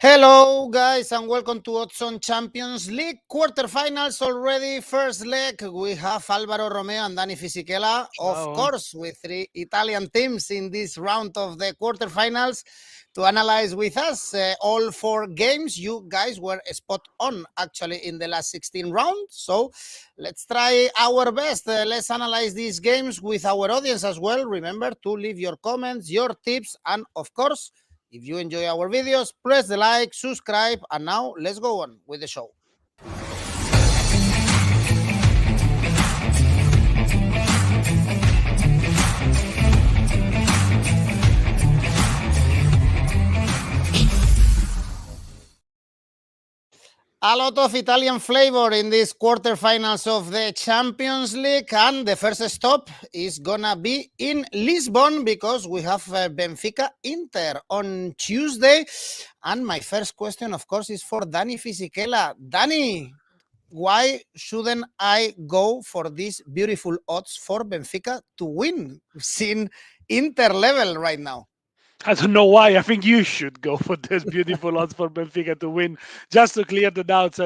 Hello, guys, and welcome to Odds on Champions League quarterfinals already. First leg, we have Alvaro, Romeo, and Dani Fisichella, of course, with three Italian teams in this round of the quarterfinals to analyze with us all four games. You guys were spot on, actually, in the last 16 rounds. So let's try our best. Let's analyze these games with our audience as well. Remember to leave your comments, your tips, and of course, if you enjoy our videos, press the like, subscribe, and now let's go on with the show. A lot of Italian flavor in these quarterfinals of the Champions League, and the first stop is gonna be in Lisbon because we have Benfica Inter on Tuesday. And my first question, of course, is for Dani Fisichella. Dani, why shouldn't I go for these beautiful odds for Benfica to win? We've seen Inter level right now. I don't know why. I think you should go for those beautiful odds for Benfica to win, just to clear the doubts.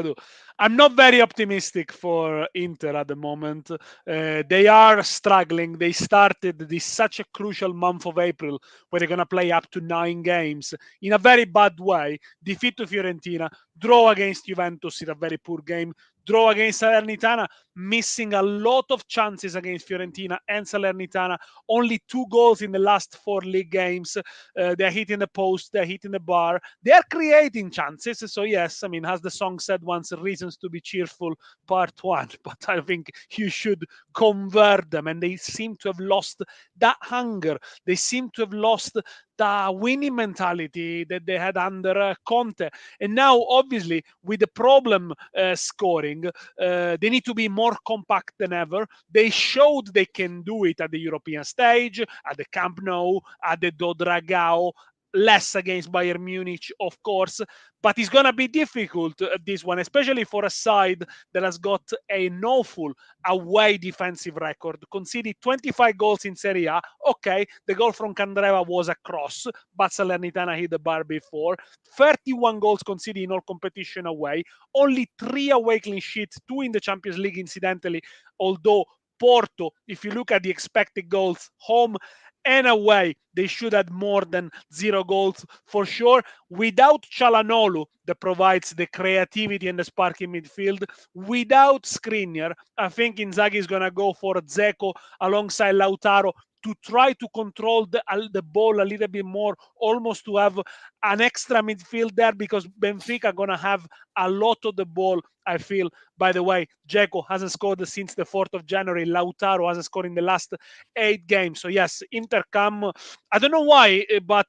I'm not very optimistic for Inter at the moment. They are struggling. They started this such a crucial month of April where they're going to play up to 9 games in a very bad way. Defeat to Fiorentina, draw against Juventus in a very poor game, draw against Salernitana, missing a lot of chances against Fiorentina and Salernitana. Only 2 goals in the last 4 league games. They're hitting the post, they're hitting the bar. They're creating chances. So yes, I mean, as the song said once, reasons to be cheerful, part 1. But I think you should convert them. And they seem to have lost that hunger. They seem to have lost the winning mentality that they had under Conte. And now, obviously, with the problem scoring, they need to be more compact than ever. They showed they can do it at the European stage, at the Camp Nou, at the Do Dragao, less against Bayern Munich, of course, but it's going to be difficult this one, especially for a side that has got an awful away defensive record. Conceded 25 goals in Serie A. Okay, the goal from Candreva was a cross, but Salernitana hit the bar before. 31 goals conceded in all competition away. Only 3 away clean sheets, 2 in the Champions League, incidentally, although Porto, if you look at the expected goals, home and away, they should have more than 0 goals for sure. Without Çalhanoğlu, that provides the creativity and the spark in midfield, without Skriniar, I think Inzaghi is going to go for Dzeko alongside Lautaro to try to control the ball a little bit more, almost to have an extra midfield there, because Benfica are going to have a lot of the ball, I feel. By the way, Dzeko hasn't scored since the 4th of January. Lautaro hasn't scored in the last 8 games. So yes, Inter come. I don't know why, but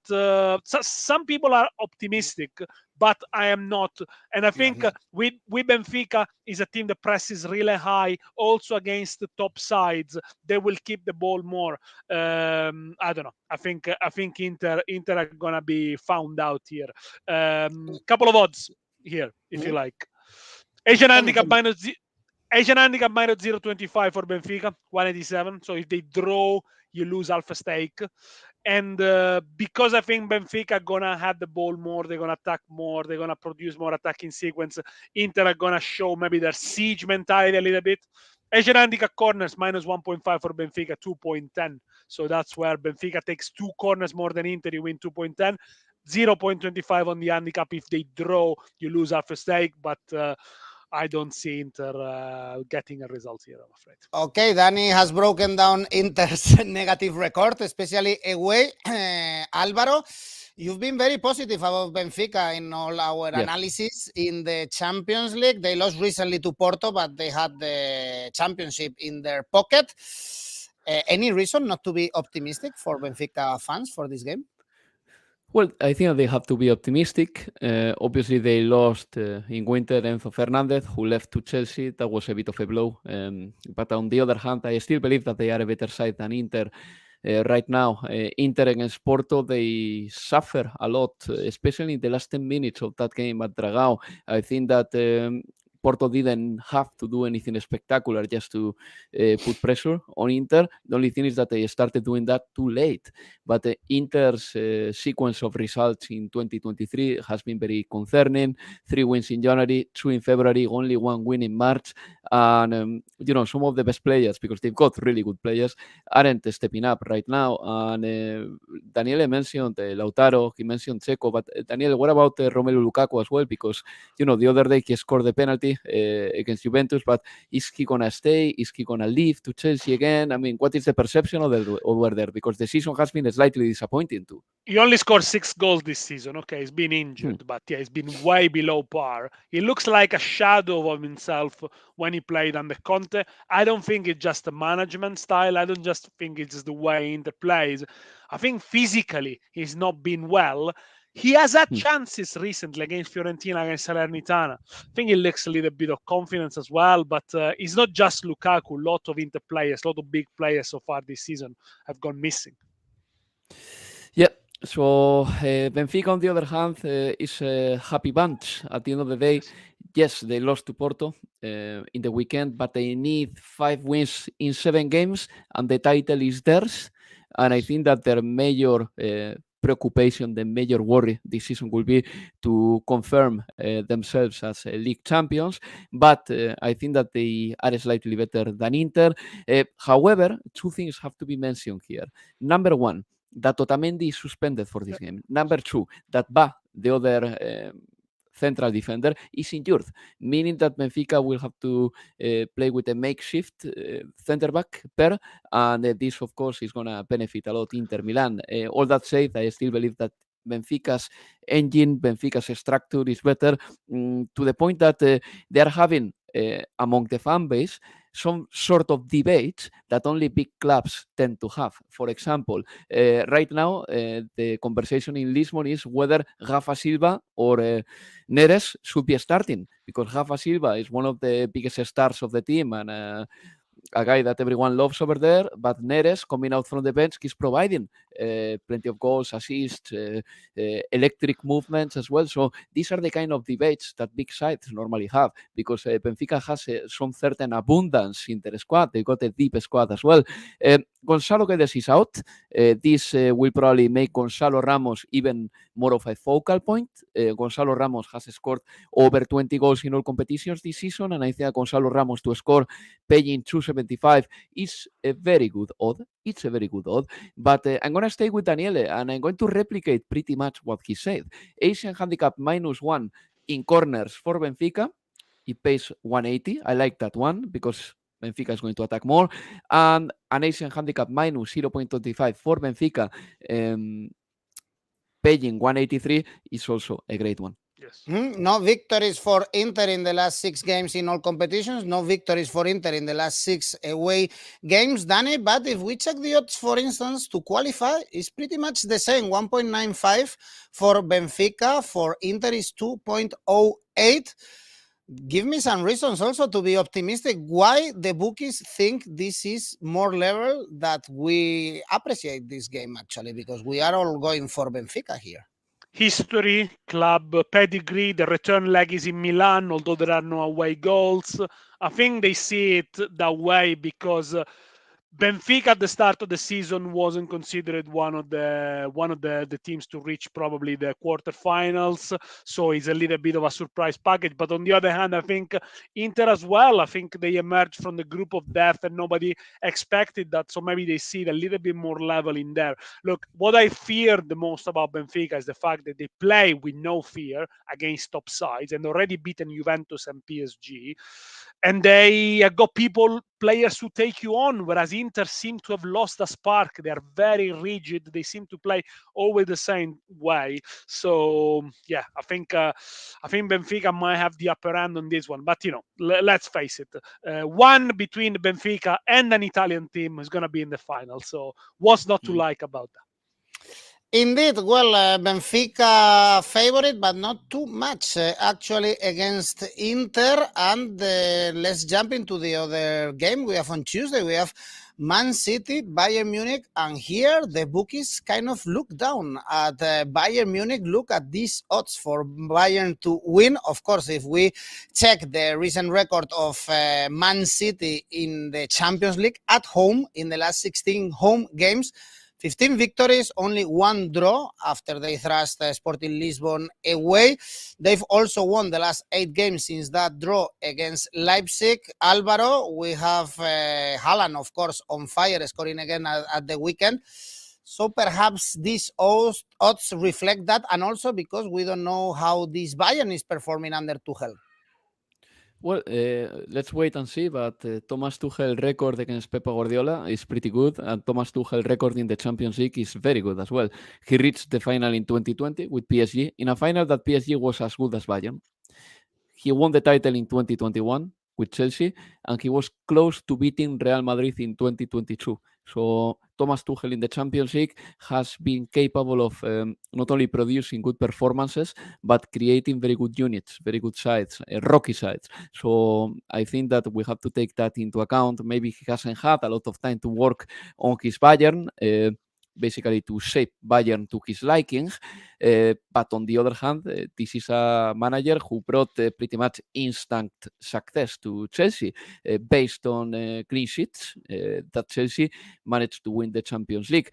some people are optimistic, but I am not. And I think with Benfica is a team that presses really high, also against the top sides. They will keep the ball more. I don't know. I think Inter are gonna be found out here. Couple of odds here, if you like. Asian handicap minus 0.25 for Benfica, 187. So if they draw, you lose half a stake. And because I think Benfica are gonna have the ball more, they're gonna attack more, they're gonna produce more attacking sequence. Inter are gonna show maybe their siege mentality a little bit. Asian handicap corners minus 1.5 for Benfica, 2.10. So that's where Benfica takes 2 corners more than Inter, you win 2.10. 0.25 on the handicap. If they draw, you lose half a stake. But I don't see Inter getting a result here, I'm afraid. Okay, Dani has broken down Inter's negative record, especially away. Alvaro, you've been very positive about Benfica in all our analysis in the Champions League. They lost recently to Porto, but they had the championship in their pocket. Any reason not to be optimistic for Benfica fans for this game? Well, I think they have to be optimistic. Obviously, they lost in winter Enzo Fernandez, who left to Chelsea. That was a bit of a blow. But on the other hand, I still believe that they are a better side than Inter. Right now, Inter against Porto, they suffer a lot, especially in the last 10 minutes of that game at Dragao. I think that Porto didn't have to do anything spectacular just to put pressure on Inter. The only thing is that they started doing that too late. But Inter's sequence of results in 2023 has been very concerning. 3 wins in January, 2 in February, only 1 win in March. And, some of the best players, because they've got really good players, aren't stepping up right now. And Daniele mentioned Lautaro, he mentioned Checo, but Daniele, what about Romelu Lukaku as well? Because, the other day he scored the penalty against Juventus, but is he going to stay? Is he going to leave to Chelsea again? I mean, what is the perception over there? Because the season has been slightly disappointing too. He only scored 6 goals this season. Okay, he's been injured, but yeah, he's been way below par. He looks like a shadow of himself when he played under Conte. I don't think it's just a management style. I don't just think it's the way Inter plays. I think physically he's not been well. He has had chances recently against Fiorentina, against Salernitana. I think he lacks a little bit of confidence as well, but it's not just Lukaku. A lot of Inter players, a lot of big players so far this season have gone missing. Yeah. So Benfica, on the other hand, is a happy bunch. At the end of the day, yes, they lost to Porto in the weekend, but they need 5 wins in 7 games, and the title is theirs. And I think that their major preoccupation, the major worry this season will be to confirm themselves as league champions. But I think that they are slightly better than Inter. However, 2 things have to be mentioned here. Number 1, that Otamendi is suspended for this game. Number 2, that Ba, the other central defender, is injured, meaning that Benfica will have to play with a makeshift centre-back pair, and this, of course, is going to benefit a lot Inter Milan. All that said, I still believe that Benfica's engine, Benfica's structure is better, to the point that they are having, among the fan base, some sort of debates that only big clubs tend to have. For example, right now, the conversation in Lisbon is whether Rafa Silva or Neres should be starting, because Rafa Silva is one of the biggest stars of the team and a guy that everyone loves over there, but Neres, coming out from the bench, is providing plenty of goals, assists, electric movements as well. So these are the kind of debates that big sides normally have, because Benfica has some certain abundance in their squad. They've got a deep squad as well. Gonzalo Guedes is out. This will probably make Gonzalo Ramos even more of a focal point. Gonzalo Ramos has scored over 20 goals in all competitions this season, and I think Gonzalo Ramos to score paying 275 is a very good odd. It's a very good odd. But I'm going to stay with Daniele, and I'm going to replicate pretty much what he said. Asian handicap -1 in corners for Benfica. It pays 180. I like that one because Benfica is going to attack more. And an Asian handicap -0.25 for Benfica, paying 183 is also a great one. Yes. No victories for Inter in the last 6 games in all competitions. No victories for Inter in the last 6 away games, Dani. But if we check the odds, for instance, to qualify, it's pretty much the same. 1.95 for Benfica. For Inter is 2.08. Give me some reasons also to be optimistic. Why the bookies think this is more level that we appreciate this game, actually, because we are all going for Benfica here. History, club pedigree, the return leg is in Milan, although there are no away goals. I think they see it that way because Benfica at the start of the season wasn't considered one of the teams to reach probably the quarterfinals, so it's a little bit of a surprise package. But on the other hand, I think Inter as well, I think they emerged from the group of death and nobody expected that, so maybe they see it a little bit more level in there. Look, what I fear the most about Benfica is the fact that they play with no fear against top sides and already beaten Juventus and PSG, and they have got players who take you on, whereas Inter seem to have lost a spark. They are very rigid. They seem to play always the same way. So yeah, I think Benfica might have the upper hand on this one. But let's face it, one between Benfica and an Italian team is going to be in the final. So what's not to like about that? Indeed, well, Benfica favorite, but not too much actually against Inter. And let's jump into the other game we have on Tuesday. We have Man City, Bayern Munich, and here the bookies kind of look down at Bayern Munich. Look at these odds for Bayern to win. Of course, if we check the recent record of Man City in the Champions League at home in the last 16 home games, 15 victories, only one draw after they thrashed Sporting Lisbon away. They've also won the last 8 games since that draw against Leipzig. Alvaro, we have Haaland, of course, on fire, scoring again at the weekend. So perhaps these odds reflect that, and also because we don't know how this Bayern is performing under Tuchel. Well, let's wait and see, but Thomas Tuchel's record against Pep Guardiola is pretty good, and Thomas Tuchel's record in the Champions League is very good as well. He reached the final in 2020 with PSG, in a final that PSG was as good as Bayern. He won the title in 2021 with Chelsea, and he was close to beating Real Madrid in 2022. So Thomas Tuchel in the Champions League has been capable of not only producing good performances, but creating very good units, very good sides, rocky sides. So I think that we have to take that into account. Maybe he hasn't had a lot of time to work on his Bayern, basically to shape Bayern to his liking. But on the other hand, this is a manager who brought pretty much instant success to Chelsea based on clean sheets that Chelsea managed to win the Champions League.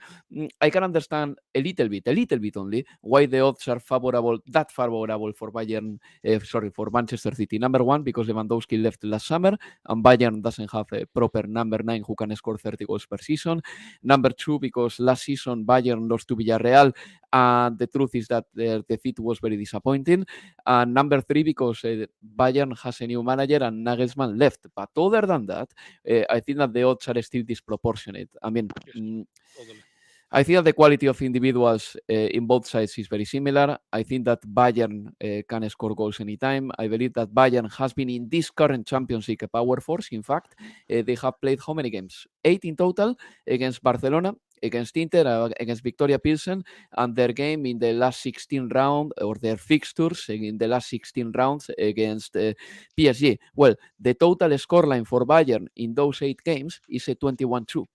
I can understand a little bit only, why the odds are favorable for Bayern, for Manchester City. Number one, because Lewandowski left last summer, and Bayern doesn't have a proper number 9 who can score 30 goals per season. Number two, because last season Bayern lost to Villarreal, and the truth is that the defeat was very disappointing. And number three, because Bayern has a new manager and Nagelsmann left. But other than that, I think that the odds are still disproportionate. I mean, Totally. I think that the quality of individuals in both sides is very similar. I think that Bayern can score goals anytime. I believe that Bayern has been in this current Champions League a power force. In fact, they have played how many games? 8 in total against Barcelona, against Inter, against Victoria Pilsen, and their game in the last 16 round, or their fixtures in the last 16 rounds against PSG. Well, the total scoreline for Bayern in those 8 games is a 21-2.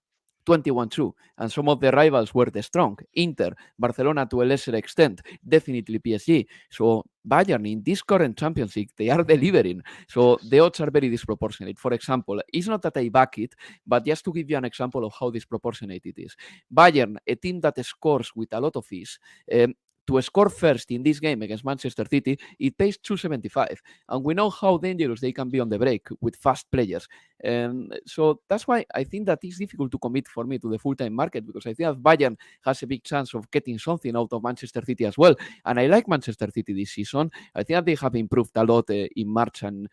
21-2, and some of the rivals were the strong. Inter, Barcelona to a lesser extent, definitely PSG. So Bayern in this current Champions League, they are delivering. So the odds are very disproportionate. For example, it's not that I back it, but just to give you an example of how disproportionate it is. Bayern, a team that scores with a lot of ease, to score first in this game against Manchester City, it pays 275. And we know how dangerous they can be on the break with fast players. So that's why I think that it's difficult to commit for me to the full-time market, because I think that Bayern has a big chance of getting something out of Manchester City as well. And I like Manchester City this season. I think that they have improved a lot in March and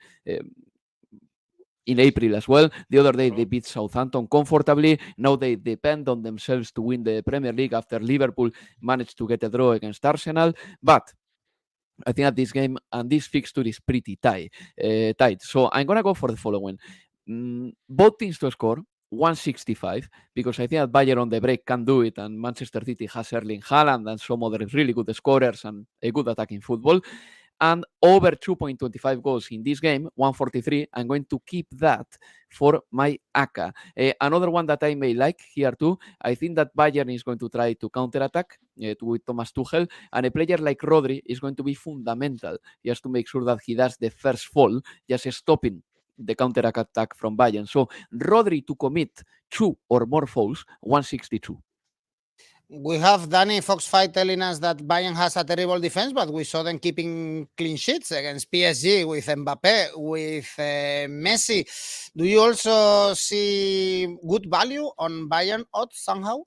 in April as well. The other day they beat Southampton comfortably. Now they depend on themselves to win the Premier League after Liverpool managed to get a draw against Arsenal. But I think that this game and this fixture is pretty tight. So I'm going to go for the following. Both teams to score 165, because I think that Bayern on the break can do it, and Manchester City has Erling Haaland and some other really good scorers and a good attacking football. And over 2.25 goals in this game, 143. I'm going to keep that for my ACCA. Another one that I may like here too, I think that Bayern is going to try to counterattack with Thomas Tuchel, and a player like Rodri is going to be fundamental just to make sure that he does the first fall, just stopping the counter-attack from Bayern. So Rodri to commit 2 or more fouls, 162. We have Dani Foxfight telling us that Bayern has a terrible defense, but we saw them keeping clean sheets against PSG with Mbappe, with Messi. Do you also see good value on Bayern odds somehow?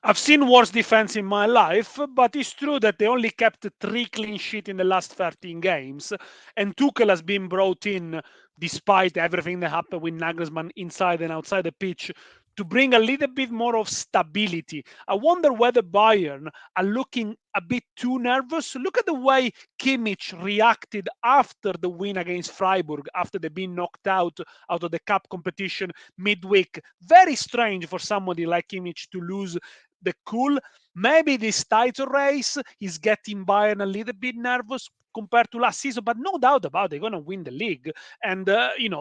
I've seen worse defense in my life, but it's true that they only kept 3 clean sheets in the last 13 games, and Tuchel has been brought in, despite everything that happened with Nagelsmann inside and outside the pitch, to bring a little bit more of stability. I wonder whether Bayern are looking a bit too nervous. Look at the way Kimmich reacted after the win against Freiburg, after they've been knocked out of the cup competition midweek. Very strange for somebody like Kimmich to lose the cool. Maybe this title race is getting Bayern a little bit nervous compared to last season, but no doubt about it, they're going to win the league. And,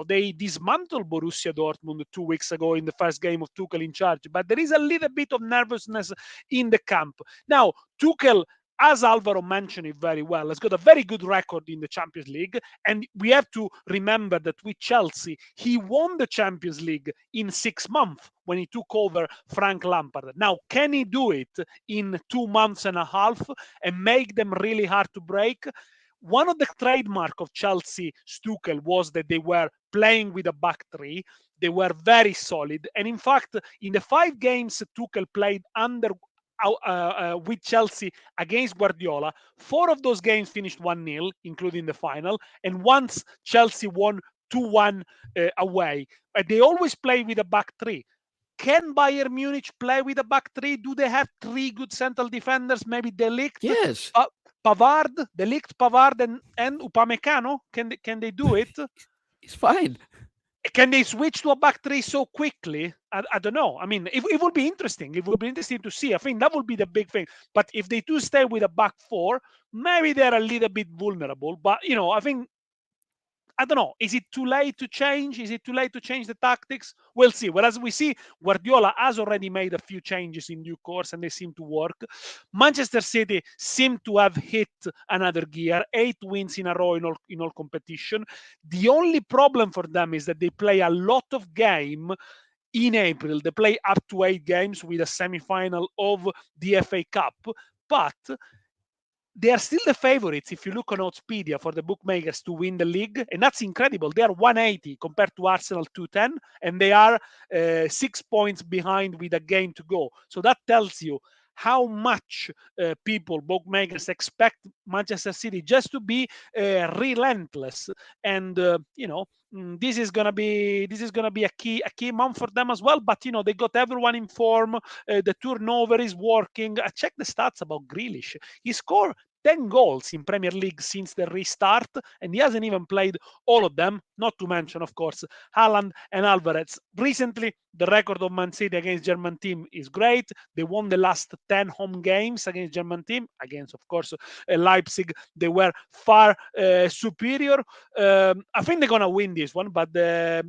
they dismantled Borussia Dortmund 2 weeks ago in the first game of Tuchel in charge, but there is a little bit of nervousness in the camp. Now, Tuchel, as Alvaro mentioned it very well, has got a very good record in the Champions League. And we have to remember that with Chelsea, he won the Champions League in 6 months when he took over Frank Lampard. Now, can he do it in 2 months and a half and make them really hard to break? One of the trademark of Chelsea Tuchel was that they were playing with a back three. They were very solid. And in fact, in the 5 games Tuchel played with Chelsea against Guardiola, 4 of those games finished 1-0, including the final, and once Chelsea won 2-1 away. But they always play with a back three. Can Bayern Munich play with a back three? Do they have 3 good central defenders? Maybe De Ligt, Yes. Pavard, De Ligt, Pavard, and Upamecano? Can they do it? It's fine. Can they switch to a back three so quickly? I don't know. I mean, it will be interesting. It will be interesting to see. I think that will be the big thing. But if they do stay with a back four, maybe they're a little bit vulnerable. But, I think, I don't know. Is it too late to change? Is it too late to change the tactics? We'll see. Whereas we see Guardiola has already made a few changes in due course and they seem to work. Manchester City seem to have hit another gear, 8 wins in a row in all competition. The only problem for them is that they play a lot of game in April. They play up to 8 games with a semi-final of the FA Cup. But they are still the favorites if you look on Oddspedia for the bookmakers to win the league, and that's incredible. They are 180 compared to Arsenal 210, and they are 6 points behind with a game to go. So that tells you how much bookmakers expect Manchester City just to be relentless. And this is gonna be a key month for them as well. But they got everyone in form. The turnover is working. I checked the stats about Grealish. He scored 10 goals in Premier League since the restart, and he hasn't even played all of them, not to mention, of course, Haaland and Alvarez. Recently, the record of Man City against German team is great. They won the last 10 home games against German team. Against, of course, Leipzig. They were far superior. I think they're going to win this one, but the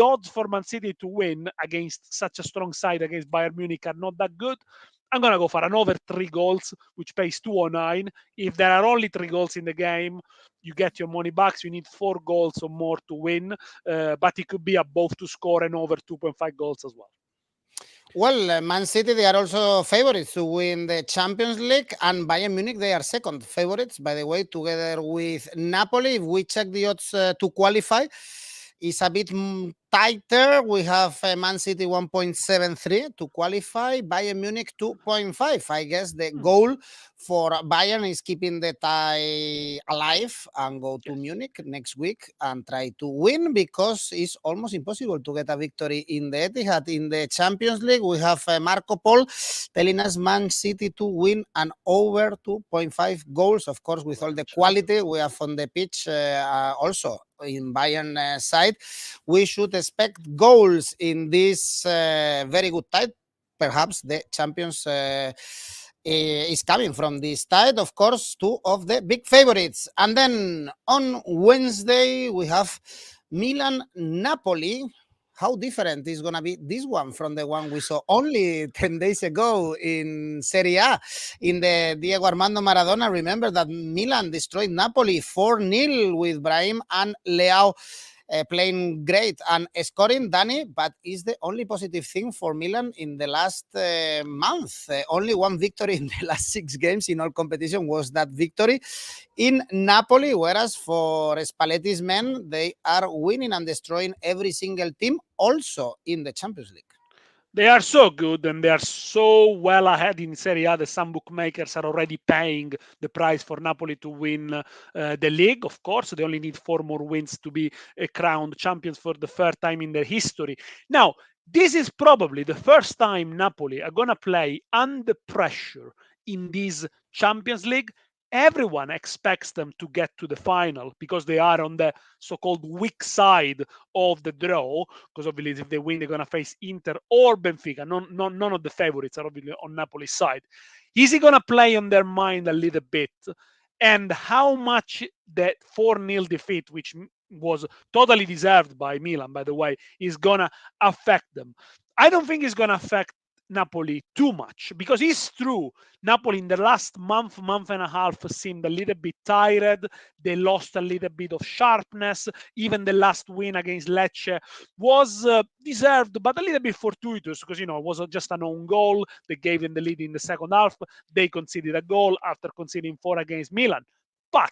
odds for Man City to win against such a strong side against Bayern Munich are not that good. I'm going to go for an over 3 goals, which pays 209. If there are only 3 goals in the game, you get your money back. So you need 4 goals or more to win. But it could be above to score and over 2.5 goals as well. Well, Man City, they are also favorites to win the Champions League, and Bayern Munich, they are second favorites, by the way, together with Napoli. If we check the odds to qualify, it's a bit tighter. We have Man City 1.73 to qualify, Bayern Munich 2.5. I guess the goal for Bayern is keeping the tie alive and go to Munich next week and try to win, because it's almost impossible to get a victory in the Etihad. In the Champions League, we have Marco Pol telling us Man City to win and over 2.5 goals, of course, with all the quality we have on the pitch. Also in Bayern side, we should expect goals in this very good tie. Perhaps the champions is coming from this tide, of course, 2 of the big favorites. And then on Wednesday, we have Milan-Napoli. How different is going to be this one from the one we saw only 10 days ago in Serie A, in the Diego Armando Maradona? Remember that Milan destroyed Napoli 4-0 with Brahim and Leao playing great and scoring, Dani, but is the only positive thing for Milan in the last month. Only 1 victory in the last 6 games in all competition was that victory in Napoli, whereas for Spalletti's men, they are winning and destroying every single team, also in the Champions League. They are so good and they are so well ahead in Serie A that some bookmakers are already paying the price for Napoli to win the league. Of course, they only need 4 more wins to be crowned champions for the 3rd time in their history. Now, this is probably the first time Napoli are going to play under pressure in this Champions League everyone expects them to get to the final because they are on the so-called weak side of the draw. Because obviously, if they win, they're going to face Inter or Benfica. None of the favorites are obviously on Napoli's side. Is he going to play on their mind a little bit? And how much that 4-0 defeat, which was totally deserved by Milan, by the way, is going to affect them? I don't think it's going to affect Napoli too much, because it's true, Napoli in the last month and a half seemed a little bit tired. They lost a little bit of sharpness. Even the last win against Lecce was deserved, but a little bit fortuitous, because it was just an own goal. They gave them the lead in the second half. They conceded a goal after conceding 4 against Milan. But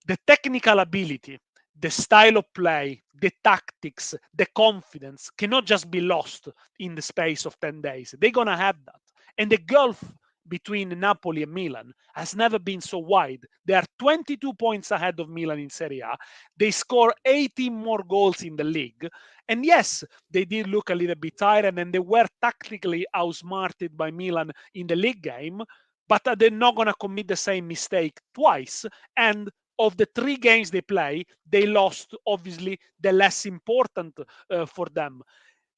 the technical ability, the style of play, the tactics, the confidence cannot just be lost in the space of 10 days. They're going to have that. And the gulf between Napoli and Milan has never been so wide. They are 22 points ahead of Milan in Serie A. They score 18 more goals in the league. And yes, they did look a little bit tired, and they were tactically outsmarted by Milan in the league game, but they're not going to commit the same mistake twice. And of the 3 games they play, they lost, obviously, the less important for them.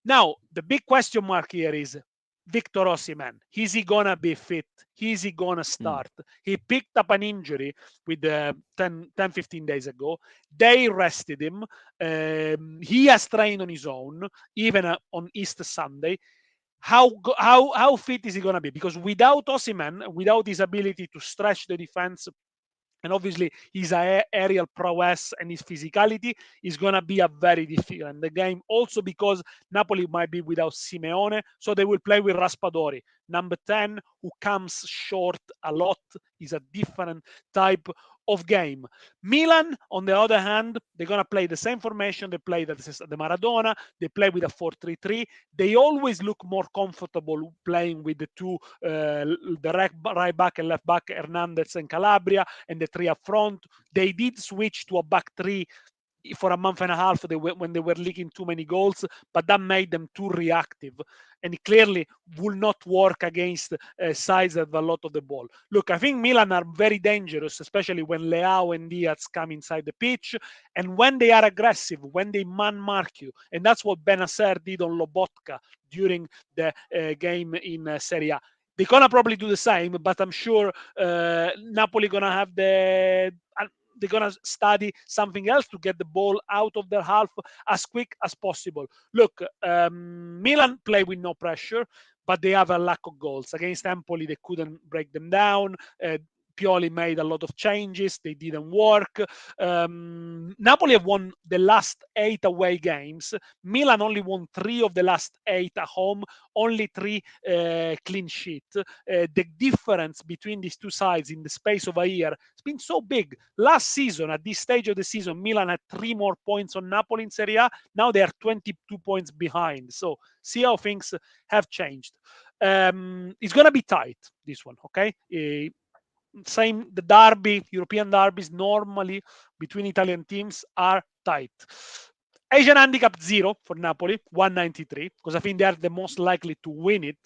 Now, the big question mark here is Victor Osimhen. Is he going to be fit? Is he going to start? He picked up an injury with 10-15 days ago. They rested him. He has trained on his own, even on Easter Sunday. How fit is he going to be? Because without Osimhen, without his ability to stretch the defense, and obviously his aerial prowess and his physicality, is going to be a very different game. Also because Napoli might be without Simeone, so they will play with Raspadori, number 10, who comes short a lot. Is a different type of game. Milan, on the other hand, they're going to play the same formation they played at the Maradona. They play with a 4-3-3. They always look more comfortable playing with the two, the right back and left back, Hernandez and Calabria, and the 3 up front. They did switch to a back 3 for a month and a half when they were leaking too many goals, but that made them too reactive, and it clearly will not work against sides that have a lot of the ball. Look, I think Milan are very dangerous, especially when Leao and Diaz come inside the pitch, and when they are aggressive, when they man-mark you, and that's what Benacer did on Lobotka during the game in Serie A. They're going to probably do the same, but I'm sure Napoli going to have they're going to study something else to get the ball out of their half as quick as possible. Look, Milan play with no pressure, but they have a lack of goals. Against Empoli, they couldn't break them down. Pioli made a lot of changes. They didn't work. Napoli have won the last 8 away games. Milan only won 3 of the last 8 at home. Only 3 clean sheet. The difference between these two sides in the space of a year has been so big. Last season, at this stage of the season, Milan had 3 more points on Napoli in Serie A. Now they are 22 points behind. So see how things have changed. It's going to be tight, this one, okay? Same, the derby, European derbies normally between Italian teams are tight. Asian handicap 0 for Napoli, 193, because I think they are the most likely to win it.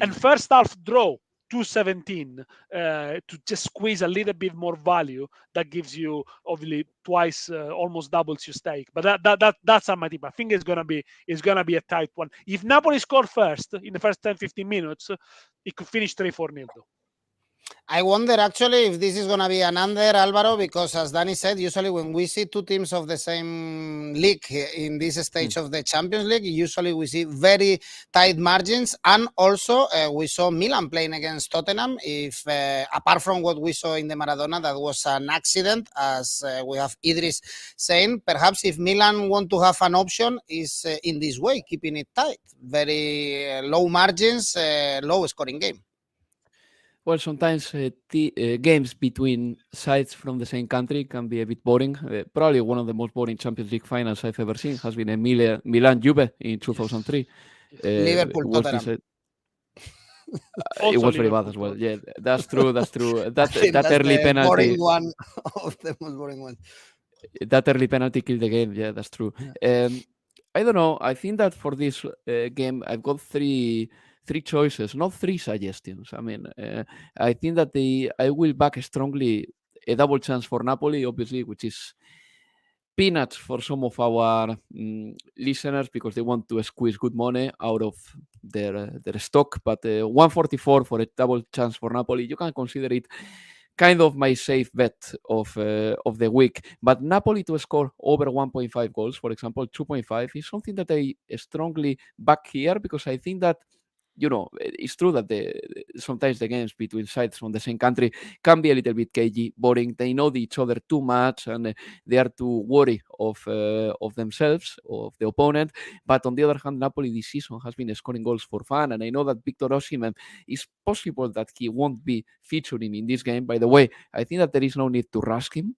And first half draw, 217, to just squeeze a little bit more value. That gives you obviously twice, almost doubles your stake. But that's my tip. I think it's gonna be a tight one. If Napoli score first in the first 10-15 minutes, it could finish 3-4-0 though. I wonder actually if this is going to be an under, Alvaro, because as Dani said, usually when we see 2 teams of the same league in this stage of the Champions League, usually we see very tight margins. And also we saw Milan playing against Tottenham. If apart from what we saw in the Maradona, that was an accident, as we have Idris saying, perhaps if Milan want to have an option is in this way, keeping it tight, very low margins, low scoring game. Well, sometimes games between sides from the same country can be a bit boring. Probably one of the most boring Champions League finals I've ever seen has been a Milan-Juve in 2003. Liverpool-Tottenham. It was very bad as well. Yeah, that's true. That early penalty. Boring one of the most boring ones. That early penalty killed the game. Yeah, that's true. I don't know. I think that for this game, I've got three three choices, not three suggestions. I mean, I think that I will back strongly a double chance for Napoli, obviously, which is peanuts for some of our listeners because they want to squeeze good money out of their stock. But 144 for a double chance for Napoli, you can consider it kind of my safe bet of the week. But Napoli to score over 1.5 goals, for example, 2.5 is something that I strongly back here because I think that, you know, it's true that sometimes the games between sides from the same country can be a little bit cagey, boring. They know each other too much, and they are too worried of themselves, of the opponent. But on the other hand, Napoli this season has been scoring goals for fun, and I know that Victor Osimhen is possible that he won't be featuring in this game. By the way, I think that there is no need to rush him.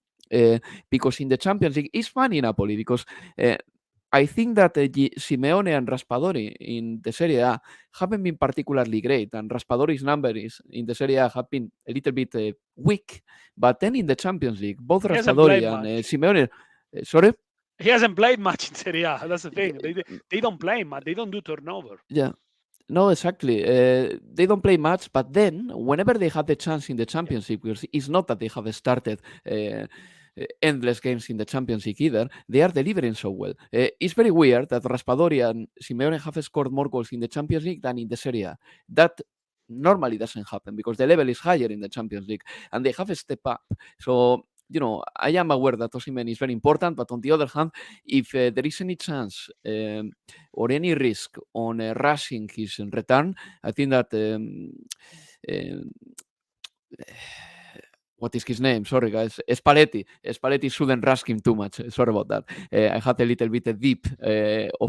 Because in the Champions League, it's funny Napoli because I think that Simeone and Raspadori in the Serie A haven't been particularly great, and Raspadori's numbers in the Serie A have been a little bit weak. But then in the Champions League, both Raspadori and Simeone, sorry? He hasn't played much in Serie A. That's the thing. They don't play much. They don't do turnover. Yeah. No, exactly. They don't play much, but then whenever they have the chance in the Championship, because it's not that they have started endless games in the Champions League either, they are delivering so well. It's very weird that Raspadori and Simeone have scored more goals in the Champions League than in the Serie A. That normally doesn't happen because the level is higher in the Champions League and they have a step up. So, you know, I am aware that Osimhen is very important, but on the other hand, if there is any chance or any risk on rushing his return, I think that what is his name? Sorry, guys. Spalletti shouldn't rush him too much. Sorry about that. I had a little bit of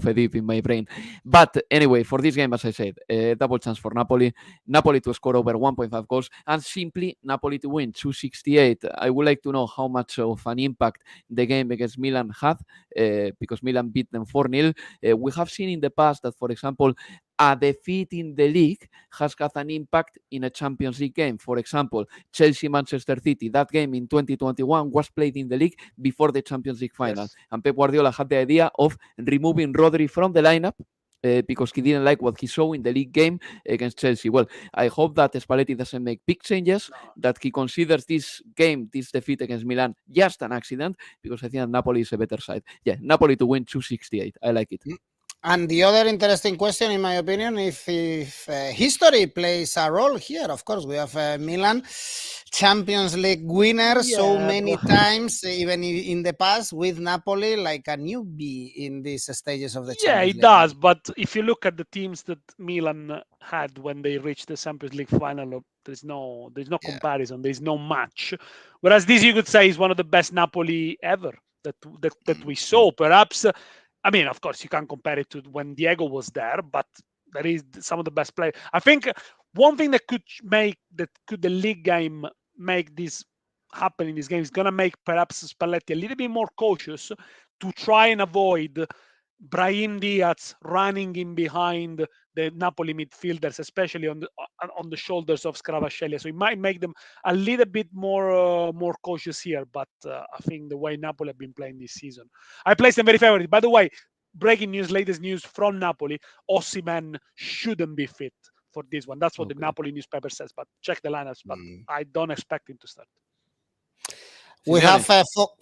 a dip in my brain. But anyway, for this game, as I said, double chance for Napoli. Napoli to score over 1.5 goals and simply Napoli to win 268. I would like to know how much of an impact the game against Milan had because Milan beat them 4-0. We have seen in the past that, for example, a defeat in the league has got an impact in a Champions League game. For example, Chelsea-Manchester City, that game in 2021 was played in the league before the Champions League final. Yes. And Pep Guardiola had the idea of removing Rodri from the lineup because he didn't like what he saw in the league game against Chelsea. Well, I hope that Spalletti doesn't make big changes, that he considers this game, this defeat against Milan, just an accident, because I think that Napoli is a better side. Yeah, Napoli to win 268. I like it. And the other interesting question, in my opinion, if history plays a role here. Of course, we have Milan, Champions League winner so many times, even in the past, with Napoli like a newbie in these stages of the Champions League. Yeah, it does. But if you look at the teams that Milan had when they reached the Champions League final, there's no comparison. There's no match. Whereas this, you could say, is one of the best Napoli ever that we saw. Perhaps. I mean, of course, you can't compare it to when Diego was there, but there is some of the best players. I think one thing that could the league game make this happen in this game is going to make perhaps Spalletti a little bit more cautious to try and avoid Brahim Diaz running in behind the Napoli midfielders, especially on the shoulders of Scaravascelli. So it might make them a little bit more cautious here. But I think the way Napoli have been playing this season, I placed them very favorite. By the way, breaking news, latest news from Napoli: Osimhen shouldn't be fit for this one. That's what the Napoli newspaper says. But check the lineups. But I don't expect him to start. We have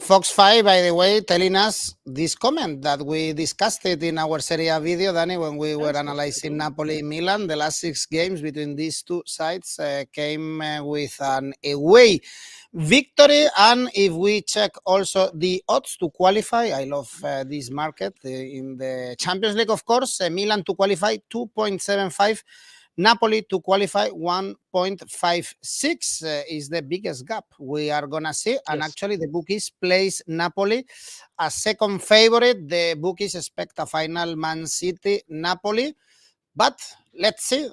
Fox 5, by the way, telling us this comment that we discussed it in our Serie A video, Dani, when we were analyzing Napoli-Milan. The last 6 games between these two sides came with an away victory. And if we check also the odds to qualify, I love this market in the Champions League, of course. Milan to qualify 2.75. Napoli to qualify 1.56 is the biggest gap we are going to see. And actually, the bookies place Napoli as second favorite. The bookies expect a final Man City-Napoli. But let's see,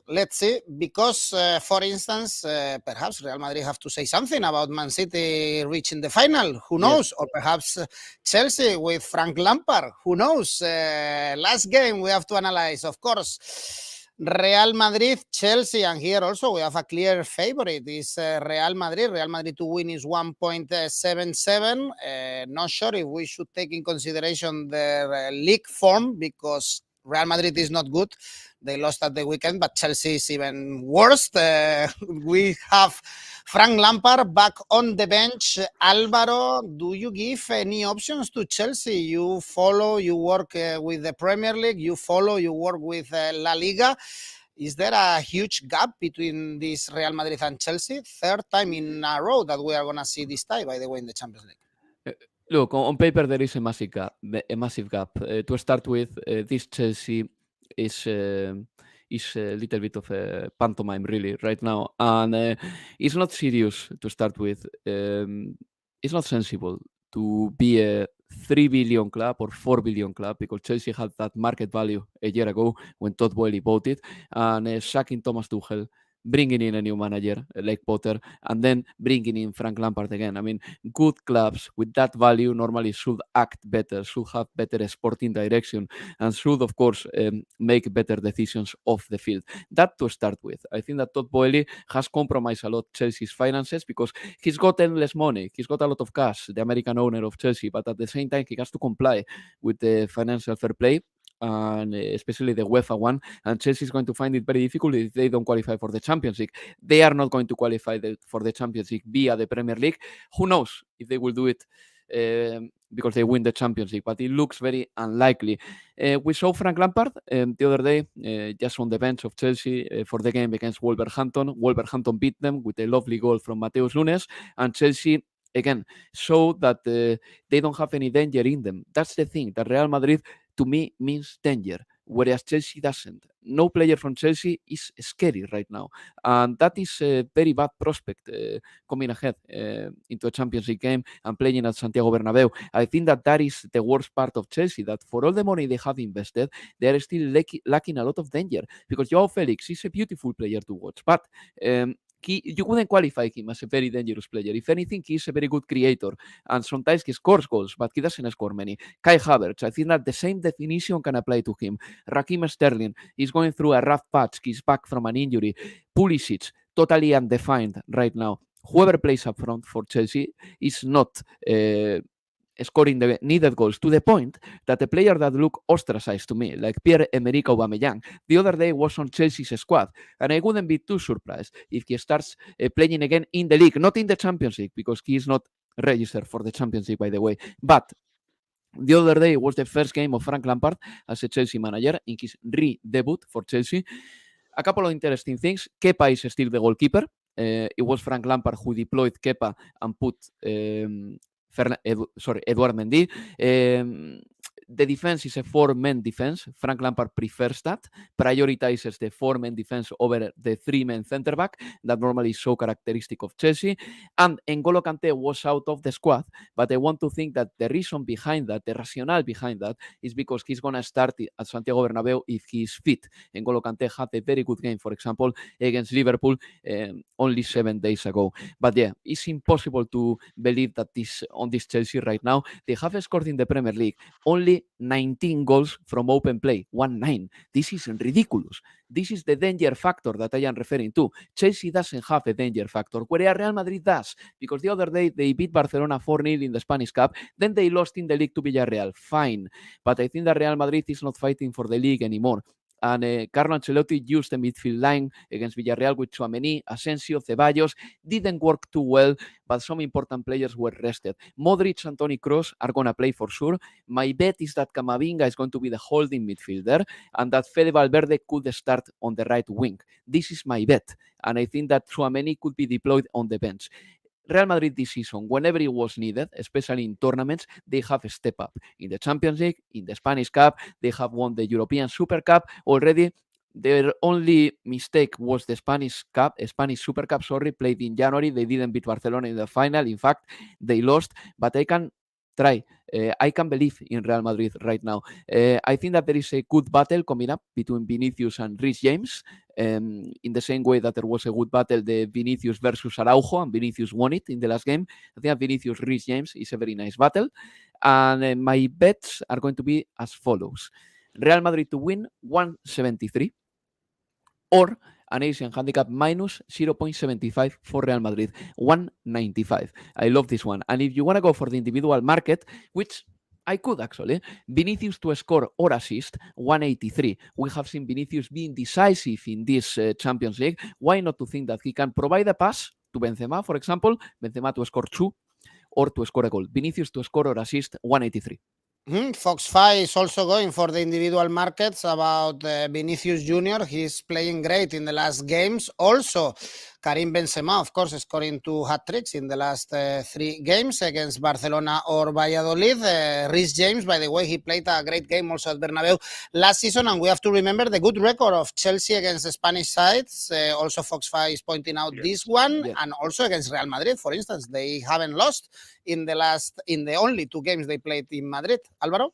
because, for instance, perhaps Real Madrid have to say something about Man City reaching the final. Who knows? Or perhaps Chelsea with Frank Lampard. Who knows? Last game we have to analyze, of course. Real Madrid, Chelsea, and here also we have a clear favorite. Is Real Madrid. Real Madrid to win is 1.77. Not sure if we should take in consideration their league form, because Real Madrid is not good. They lost at the weekend, but Chelsea is even worse. We have Frank Lampard back on the bench. Alvaro, do you give any options to Chelsea? You follow, you work with the Premier League, you follow, you work with La Liga. Is there a huge gap between this Real Madrid and Chelsea? Third time in a row that we are going to see this tie, by the way, in the Champions League. Look, on paper there is a massive gap. To start with, this Chelsea is a little bit of a pantomime, really, right now, and it's not serious to start with. It's not sensible to be a 3 billion club or 4 billion club, because Chelsea had that market value a year ago when Todd Boehly bought it, and sacking Thomas Tuchel, bringing in a new manager like Potter, and then bringing in Frank Lampard again. I mean, good clubs with that value normally should act better, should have better sporting direction, and should, of course, make better decisions off the field. That to start with. I think that Todd Boehly has compromised a lot Chelsea's finances, because he's got endless money. He's got a lot of cash, the American owner of Chelsea, but at the same time, he has to comply with the financial fair play, and especially the UEFA one, and Chelsea is going to find it very difficult if they don't qualify for the Champions League. They are not going to qualify for the Champions League via the Premier League. Who knows if they will do it because they win the Champions League, but it looks very unlikely. We saw Frank Lampard the other day just on the bench of Chelsea for the game against Wolverhampton. Wolverhampton beat them with a lovely goal from Mateus Nunes, and Chelsea again show that they don't have any danger in them. That's the thing, that Real Madrid to me means danger, whereas Chelsea doesn't. No player from Chelsea is scary right now, and that is a very bad prospect coming ahead into a Champions League game and playing at Santiago Bernabeu. I think that is the worst part of Chelsea, that for all the money they have invested, they are still lacking a lot of danger, because Joao Felix is a beautiful player to watch, but you wouldn't qualify him as a very dangerous player. If anything, he's a very good creator, and sometimes he scores goals, but he doesn't score many. Kai Havertz, I think that the same definition can apply to him. Raheem Sterling is going through a rough patch. He's back from an injury. Pulisic, totally undefined right now. Whoever plays up front for Chelsea is not scoring the needed goals, to the point that a player that looked ostracized to me, like Pierre-Emerick Aubameyang, the other day was on Chelsea's squad, and I wouldn't be too surprised if he starts playing again in the league, not in the Champions League, because he is not registered for the Champions League, by the way. But the other day was the first game of Frank Lampard as a Chelsea manager in his re-debut for Chelsea. A couple of interesting things. Kepa is still the goalkeeper. It was Frank Lampard who deployed Kepa and put Eduard Mendy. The defense is a 4-man defense. Frank Lampard prefers that, prioritizes the 4-man defense over the 3-man centre back that normally is so characteristic of Chelsea. And N'Golo Kante was out of the squad, but I want to think that the reason behind that, the rationale behind that, is because he's going to start at Santiago Bernabeu if he is fit. N'Golo Kante had a very good game, for example, against Liverpool only 7 days ago. But yeah, it's impossible to believe that on this Chelsea right now, they have scored in the Premier League only 19 goals from open play, 1-9. This is ridiculous. This is the danger factor that I am referring to. Chelsea doesn't have a danger factor, whereas Real Madrid does, because the other day they beat Barcelona 4-0 in the Spanish Cup, then they lost in the league to Villarreal. Fine. But I think that Real Madrid is not fighting for the league anymore. And Carlo Ancelotti used the midfield line against Villarreal with Tchouaméni, Asensio, Ceballos. Didn't work too well, but some important players were rested. Modric and Toni Kroos are going to play for sure. My bet is that Camavinga is going to be the holding midfielder and that Fede Valverde could start on the right wing. This is my bet. And I think that Tchouaméni could be deployed on the bench. Real Madrid this season, whenever it was needed, especially in tournaments, they have a step up. In the Champions League, in the Spanish Cup, they have won the European Super Cup already. Their only mistake was the Spanish Super Cup, played in January. They didn't beat Barcelona in the final. In fact, they lost, but I can try. I can believe in Real Madrid right now. I think that there is a good battle coming up between Vinicius and Reece James, in the same way that there was a good battle, the Vinicius versus Araujo, and Vinicius won it in the last game. I think that Vinicius Reece James is a very nice battle. And my bets are going to be as follows. Real Madrid to win 173, or an Asian handicap minus 0.75 for Real Madrid, 195. I love this one. And if you want to go for the individual market, which I could actually. Vinicius to score or assist, 183. We have seen Vinicius being decisive in this Champions League. Why not to think that he can provide a pass to Benzema, for example, Benzema to score 2 or to score a goal. Vinicius to score or assist, 183. Fox5 is also going for the individual markets about Vinicius Jr. He's playing great in the last games. Also, Karim Benzema, of course, scoring 2 hat-tricks in the last 3 games against Barcelona or Valladolid. Reece James, by the way, he played a great game also at Bernabeu last season, and we have to remember the good record of Chelsea against the Spanish sides. Also, Fox5 is pointing out this one, and also against Real Madrid, for instance. They haven't lost in the only 2 games they played in Madrid. Alvaro?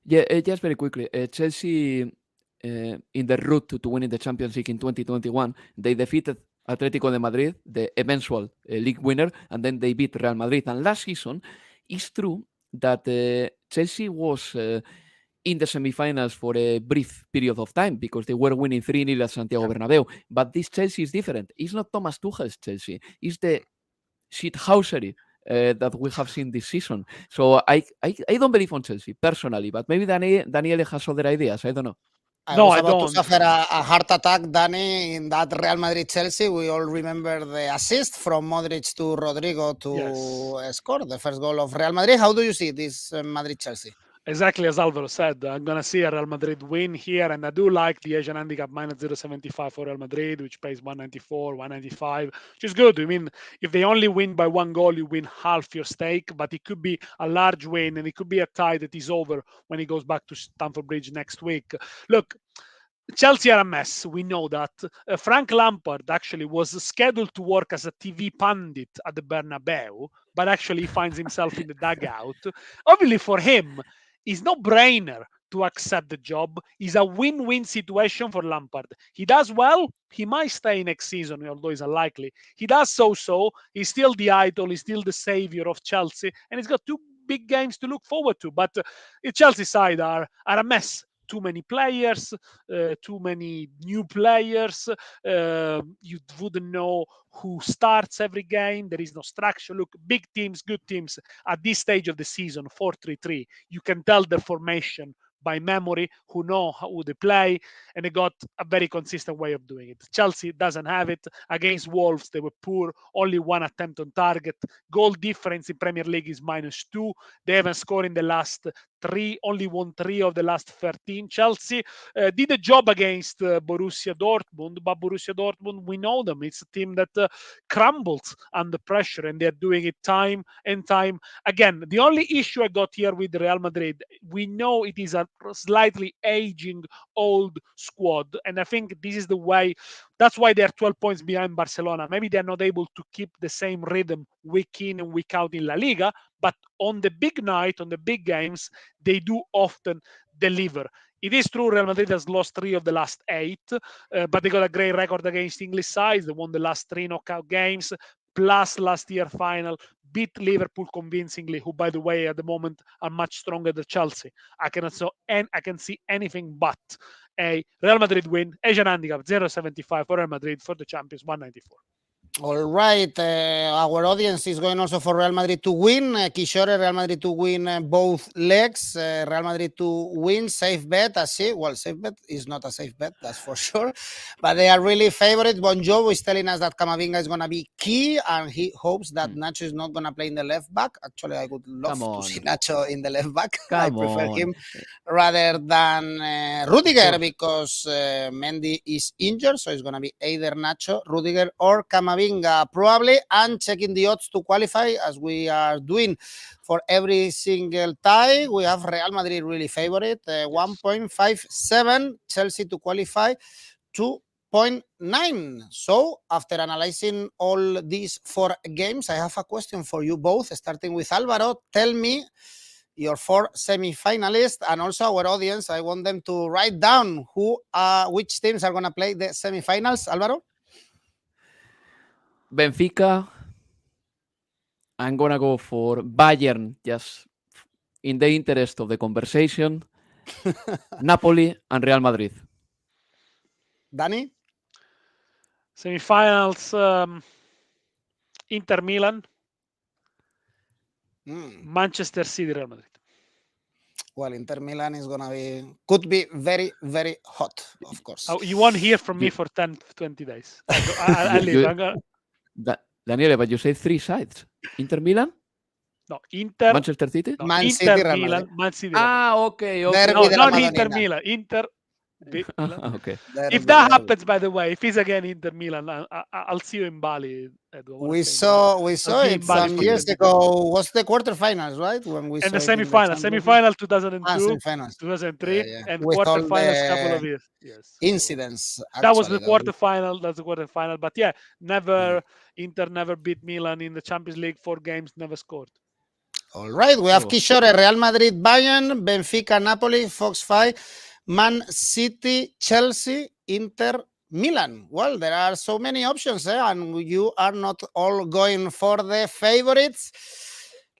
Yeah, just very quickly. Chelsea, in the route to winning the Champions League in 2021, they defeated Atletico de Madrid, the eventual league winner, and then they beat Real Madrid. And last season, it's true that Chelsea was in the semi-finals for a brief period of time because they were winning 3-0 at Santiago Bernabeu. But this Chelsea is different. It's not Thomas Tuchel's Chelsea. It's the shithousery that we have seen this season. So I don't believe on Chelsea personally, but maybe Daniele has other ideas. I don't know. I was about to suffer a heart attack, Dani, in that Real Madrid-Chelsea. We all remember the assist from Modric to Rodrigo to score the first goal of Real Madrid. How do you see this Madrid-Chelsea? Exactly as Alvaro said, I'm going to see a Real Madrid win here, and I do like the Asian handicap minus 0.75 for Real Madrid, which pays 194, 195, which is good. I mean, if they only win by 1 goal, you win half your stake, but it could be a large win, and it could be a tie that is over when he goes back to Stamford Bridge next week. Look, Chelsea are a mess. We know that. Frank Lampard actually was scheduled to work as a TV pundit at the Bernabeu, but actually he finds himself in the dugout. Obviously, for him, it's no brainer to accept the job. It's a win-win situation for Lampard. He does well, he might stay next season, although it's unlikely. He does so-so. He's still the idol, he's still the savior of Chelsea, and he's got 2 big games to look forward to. But the Chelsea side are a mess. Too many players, too many new players. You wouldn't know who starts every game. There is no structure. Look, big teams, good teams, at this stage of the season, 4-3-3, you can tell the formation by memory, who know how they play, and they got a very consistent way of doing it. Chelsea doesn't have it. Against Wolves, they were poor, only 1 attempt on target. Goal difference in Premier League is -2. They haven't scored in the last 3, only won 3 of the last 13. Chelsea did a job against Borussia Dortmund, but Borussia Dortmund, we know them. It's a team that crumbles under pressure, and they're doing it time and time again. The only issue I got here with Real Madrid, we know it is a slightly aging old squad, and I think this is the way. That's why they're 12 points behind Barcelona. Maybe they're not able to keep the same rhythm week in and week out in La Liga, but on the big night, on the big games, they do often deliver. It is true Real Madrid has lost 3 of the last 8, but they got a great record against English sides. They won the last 3 knockout games, plus last year final, beat Liverpool convincingly, who, by the way, at the moment are much stronger than Chelsea. I can see anything but a Real Madrid win. Asian handicap 0.75 for Real Madrid, for the champions 194. All right, our audience is going also for Real Madrid to win. Kishore, Real Madrid to win both legs. Real Madrid to win, safe bet. Well, safe bet is not a safe bet, that's for sure. But they are really favorite. Bon Jovi is telling us that Camavinga is going to be key, and he hopes that Nacho is not going to play in the left back. Actually, I would love to see Nacho in the left back. I prefer him rather than Rudiger, because Mendy is injured, so it's going to be either Nacho, Rudiger, or Camavinga. Probably, and checking the odds to qualify as we are doing for every single tie. We have Real Madrid really favorite, 1.57, Chelsea to qualify 2.9. So after analyzing all these 4 games, I have a question for you both, starting with Alvaro. Tell me your 4 semi-finalists, and also our audience, I want them to write down which teams are going to play the semi-finals. Alvaro? Benfica. I'm going to go for Bayern, just in the interest of the conversation. Napoli and Real Madrid. Dani? Semi-finals, Inter Milan, Manchester City, Real Madrid. Well, Inter Milan is gonna could be very, very hot, of course. Oh, you won't hear from me for 10, 20 days. I leave. Daniele, but you say 3 sides. Inter Milan? No, Inter. Manchester City? No, Man Inter City, Real Milan, Madrid. Man City. Okay. Derby No, de la not Inter Madonnina. Milan. Inter. Milan. Okay. If that happens, by the way, if it's again Inter Milan, I'll see you in Bali. We saw it some years ago. Was the quarterfinals, right? When we and saw the semifinal 2002, semifinals. 2003, and With all quarterfinals the couple of years. Yes, incidents. that was the actually, quarterfinal. That's the quarterfinal. But yeah, never Inter never beat Milan in the Champions League. 4 games, never scored. All right, we have Kishore, Real Madrid, Bayern, Benfica, Napoli, Fox 5, Man City, Chelsea, Inter, Milan. Well, there are so many options, and you are not all going for the favorites.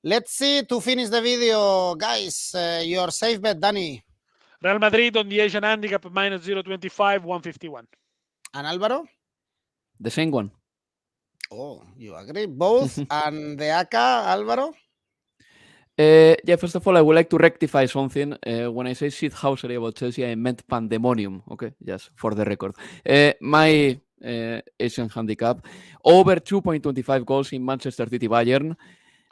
Let's see to finish the video, guys. Your safe bet, Dani. Real Madrid on the Asian handicap minus 0.25, 151. And Alvaro? The same one. Oh, you agree? Both. And the ACCA, Alvaro? Yeah, first of all, I would like to rectify something. When I say shithousery about Chelsea, I meant pandemonium. Okay, just for the record. My Asian handicap, over 2.25 goals in Manchester City Bayern.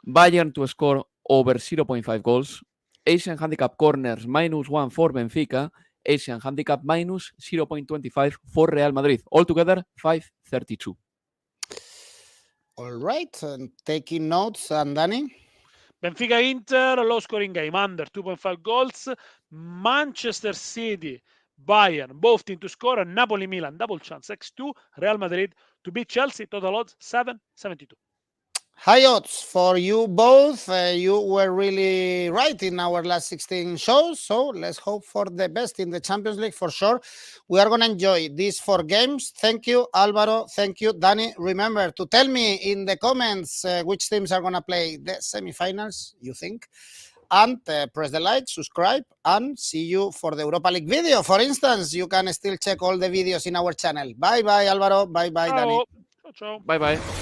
Bayern to score over 0.5 goals. Asian handicap corners -1 for Benfica. Asian handicap minus 0.25 for Real Madrid. Altogether, 5.32. All right, and taking notes, and Dani? Benfica Inter, low scoring game, under 2.5 goals. Manchester City, Bayern, both team to score, and Napoli Milan, double chance, X2. Real Madrid to beat Chelsea, total odds 7.72. High odds for you both. You were really right in our last 16 shows. So let's hope for the best in the Champions League for sure. We are going to enjoy these 4 games. Thank you, Alvaro. Thank you, Dani. Remember to tell me in the comments which teams are going to play the semifinals, you think. And press the like, subscribe, and see you for the Europa League video. For instance, you can still check all the videos in our channel. Bye-bye, Alvaro. Bye-bye, Dani. Ciao. Bye-bye.